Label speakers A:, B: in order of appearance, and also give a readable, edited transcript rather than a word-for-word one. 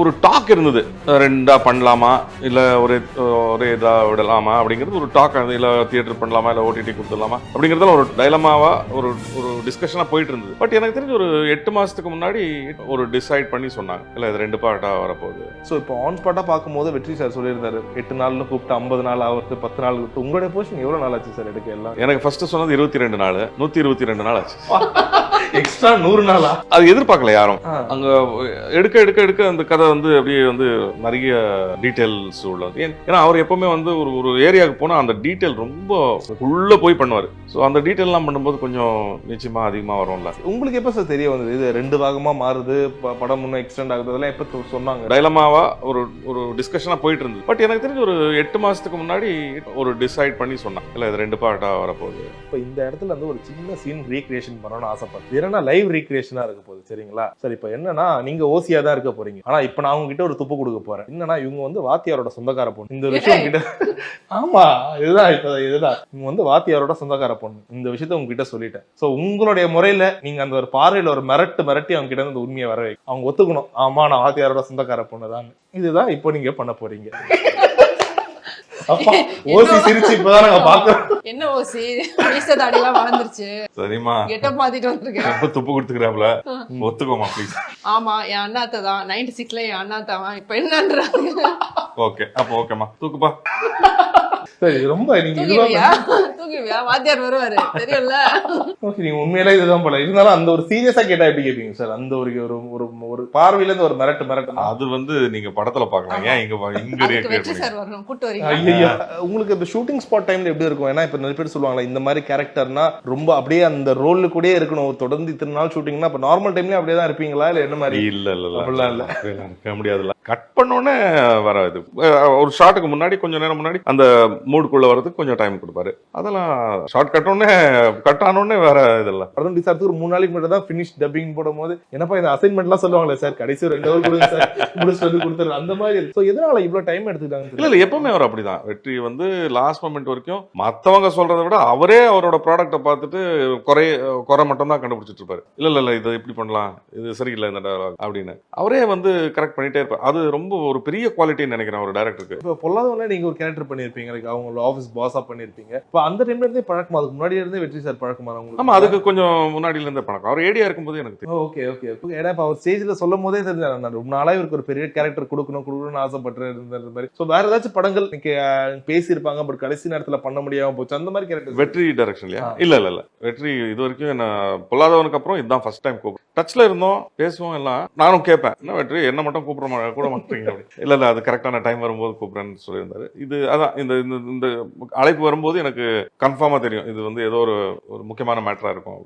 A: ஒரு டாக் இருந்தது. ரெண்டா பண்ணலாமா இல்ல ஒரே இதா விடலாமா அப்படிங்கிறது ஒரு டாக். இல்ல தியேட்டர் பண்ணலாமா இல்ல ஓடிடி கொடுத்துடலாமா அப்படிங்கறதுல ஒரு டைலமாவா ஒரு ஒரு டிஸ்கஷனா போயிட்டு இருந்தது. பட் எனக்கு தெரிஞ்ச ஒரு 8 மாசத்துக்கு முன்னாடி ஒரு டிசைட் பண்ணி சொன்னாங்க, இல்ல இது 2 பார்ட்டா வரப்போகுது.
B: ஸோ இப்போ ஆன் ஸ்பாட்டா பார்க்கும்போது வெற்றி சார் சொல்லியிருந்தாரு 8 நாள்னு கூப்பிட்டு 50 நாள் ஆகுது 10 நாள் கூப்பிட்டு. உங்களுடைய போர்ஷன் எவ்வளவு நாள் ஆச்சு சார் எடுக்க எல்லாம்?
A: எனக்கு ஃபர்ஸ்ட் சொன்னது 22 நாள், 122 நாள் ஆச்சு.
B: எக்ஸ்ட்ரா 100 நாளா?
A: அது எதிர்பார்க்கல யாரும். அங்க எடுக்க எடுக்க எடுக்க அந்த கதை வந்து அப்படியே வந்து நிறைய டீடைல்ஸ் உள்ளது. ஏன்னா அவர் எப்பவுமே வந்து ஒரு ஏரியாவுக்கு போனா அந்த டீடைல் ரொம்ப உள்ள போய் பண்ணுவாரு. ஸோ அந்த டீடைல்லாம் பண்ணும்போது கொஞ்சம் நிச்சயமா அதிகமா வரும்ல.
B: உங்களுக்கு எப்ப சார் தெரிய வந்தது இது 2 பாகமா மாறுது, படம் இன்னும் எக்ஸ்டெண்ட் ஆகுது, அதெல்லாம் எப்ப சொன்னாங்க?
A: டைலமாவா ஒரு டிஸ்கஷனா போயிட்டு இருந்தது. பட் எனக்கு தெரிஞ்ச ஒரு 8 மாசத்துக்கு முன்னாடி ஒரு டிசைட் பண்ணி சொன்னாங்க, இல்ல இது 2 பார்ட்டா வரப்போகுது.
B: இப்போ இந்த இடத்துல வந்து ஒரு சின்ன சீன் ரீக்ரியேஷன் பண்ணணும்னு ஆசைப்பட்டேன். ஏன்னா லைவ் ரீக்ரியேஷனா இருக்க போகுது, சரிங்களா? சரி, இப்போ என்னன்னா நீங்க ஓசியா தான் இருக்க போறீங்க. ஆனா இப்போ நான் உங்ககிட்ட ஒரு துப்பு கொடுக்க போறேன். என்னன்னா இவங்க வந்து வாத்தியாரோட சொந்தக்கார பொண்ணு. இந்த விஷயம் கிட்ட ஆமா இதுதான் இவங்க வந்து வாத்தியாரோட சொந்தக்கார பொண்ணு. இந்த விஷயத்த உங்ககிட்ட சொல்லிட்டேன். சோ உங்களுடைய முறையில நீங்க அந்த ஒரு பார்வையில ஒரு மிரட்டி அவங்க கிட்ட இருந்து உண்மையை வர வைக்க அவங்க ஒத்துக்கணும். ஆமா நான் வாத்தியாரோட சொந்தக்கார பொண்ணு தான். இதுதான் இப்போ நீங்க பண்ண போறீங்க. அப்பா ஓசி சிரிச்சு இப்பதான் நாங்க பாக்குறோம்.
C: என்ன ஓசி மீச தாடிலாம் வளர்ந்துருச்சு.
A: சரிமா
C: கெட்ட மாத்திட்டு வந்திருக்கேன்.
A: ரொம்ப துப்பு கொடுத்துக்கிறாப்ல, ஒத்துக்கோமா ப்ளீஸ்.
C: ஆமா என் அண்ணாத்த தான் 96ல என் அண்ணாத்தான். இப்ப என்னன்றாங்க?
A: ஓகே அப்ப ஓகேமா தூக்குப்பா.
B: சரி ரொம்ப நீங்க
C: தூக்குவியா? வாத்தியார் வருவாரு தெரியும்ல.
B: ஓகே நீங்க உண்மையிலே இதுதான் போல. இருந்தாலும் அந்த ஒரு சீரியஸா கேட்டா எப்படி கேட்பீங்க சார்? அந்த ஒரு பார்வையில இருந்து ஒரு மிரட்டு
A: அது வந்து நீங்க படத்துல பாக்கலாம். ஏன் இங்க
C: வெற்றி சார் வரணும் கூட்டு வரீங்க.
B: ஐயா உங்களுக்கு இந்த ஷூட்டிங் ஸ்பாட் டைம்ல எப்படி இருக்கும்? ஏன்னா இப்ப நிறைய பேர் சொல்லுவாங்களா இந்த மாதிரி கேரக்டர்னா ரொம்ப அப்படியே அந்த ரோல் கூடயே இருக்கணும், தொடர்ந்து இத்தனை நாள் ஷூட்டிங்னா. அப்ப நார்மல் டைம்லயே அப்படியே தான் இருப்பீங்களா இல்ல என்ன மாதிரி?
A: இல்ல அப்படிலாம் இல்ல, இருக்க முடியாதுல்ல. கட் பண்ணோன்னே வராது. ஒரு ஷாட்டுக்கு முன்னாடி கொஞ்ச நேரம் முன்னாடி அந்த மூடுக்குள்ள வரதுக்கு கொஞ்சம் டைம் கொடுப்பாரு. அதெல்லாம் ஷார்ட் கட் ஆனோடனே வேற இதெல்லாம்.
B: படம் ரிலீஸ் ஆகிறதுக்கு ஒரு 3 நாளைக்கு முன்னாடி தான் ஃபினிஷ் டப்பிங் போடும்போது என்னப்பா இந்த அசைன்மெண்ட்லாம் சொல்லுவாங்களே சார், கடைசி 2 ஹவர் கொடுங்க சார், முடிச்சுட்டு வந்து கொடுத்துரு அந்த மாதிரி. ஸோ எதனால இவ்வளவு டைம் எடுத்துக்கிட்டாங்க?
A: இல்ல எப்பவுமே அவர் அப்படிதான். வெற்றி வந்து லாஸ்ட் மொமெண்ட் வரைக்கும் மத்தவங்க சொல்றதை விட அவரே அவரோட ப்ராடக்ட்டை பார்த்துட்டு குறை மட்டும் தான் கண்டுபிடிச்சிட்டு இருப்பாரு. இல்ல இது இப்படி பண்ணலாம், இது சரியில்லை இந்த டயலாக் அப்படின்னு அவரே வந்து கரெக்ட் பண்ணிட்டே இருப்பாரு. அது ரொம்ப ஒரு பெரிய குவாலிட்டின்னு நினைக்கிறேன் ஒரு டைரக்டருக்கு.
B: இப்போ பொல்லாதவங்க நீங்க ஒரு கேரக்டர் பண்ணிருப்பீங்க, அவங்களோட ஆஃபீஸ் பாஸா பண்ணிருப்பீங்க. இப்போ அந்த டைம்ல இருந்தே பழக்கமா, அதுக்கு முன்னாடியே இருந்தே வெற்றி சார் பழக்கமா உங்களுக்கு?
A: ஆமா அதுக்கு கொஞ்சம் முன்னாடில இருந்தே பழக்கம். அவர் ஏடியா இருக்கும்போது எனக்கு தெரியும்.
B: ஓகே ஏன்னா இப்போ அவர் ஸ்டேஜ்ல சொல்லும் போதே தெரிஞ்சாரு நான் ரொம்ப நாளா இவருக்கு ஒரு பெரிய கேரக்டர் கொடுக்கணும்னு ஆசைப்பட்டேன் இருந்த மாதிரி. ஸோ வேற ஏதாச்சும் படங்கள் பேசியிருப்பாங்க பட் கடைசி நேரத்துல பண்ண முடியாம போச்சு அந்த மாதிரி கேரக்டர்?
A: வெற்றி டைரக்ஷன்லயா? இல்ல வெற்றி இது வரைக்கும் என்ன பொல்லாதவனுக்கு அப்புறம் இதுதான் ஃபர்ஸ்ட் டைம் கூப்பிடும். டச்ல இருந்தோம், பேசுவோம் எல்லாம். நானும் கேட்பேன், என்ன வெற்றி என்ன மட்டும் கூட மாட்டீங்க? இல்ல அது கரெக்டான டைம் வரும்போது கூப்பிடுறேன்னு சொல்லியிருந்தாரு. இது அதான் இந்த அழைப்பு வரும்போது எனக்கு கன்ஃபார்மா தெரியும் இது வந்து ஏதோ ஒரு முக்கியமான மேட்டரா இருக்கும்.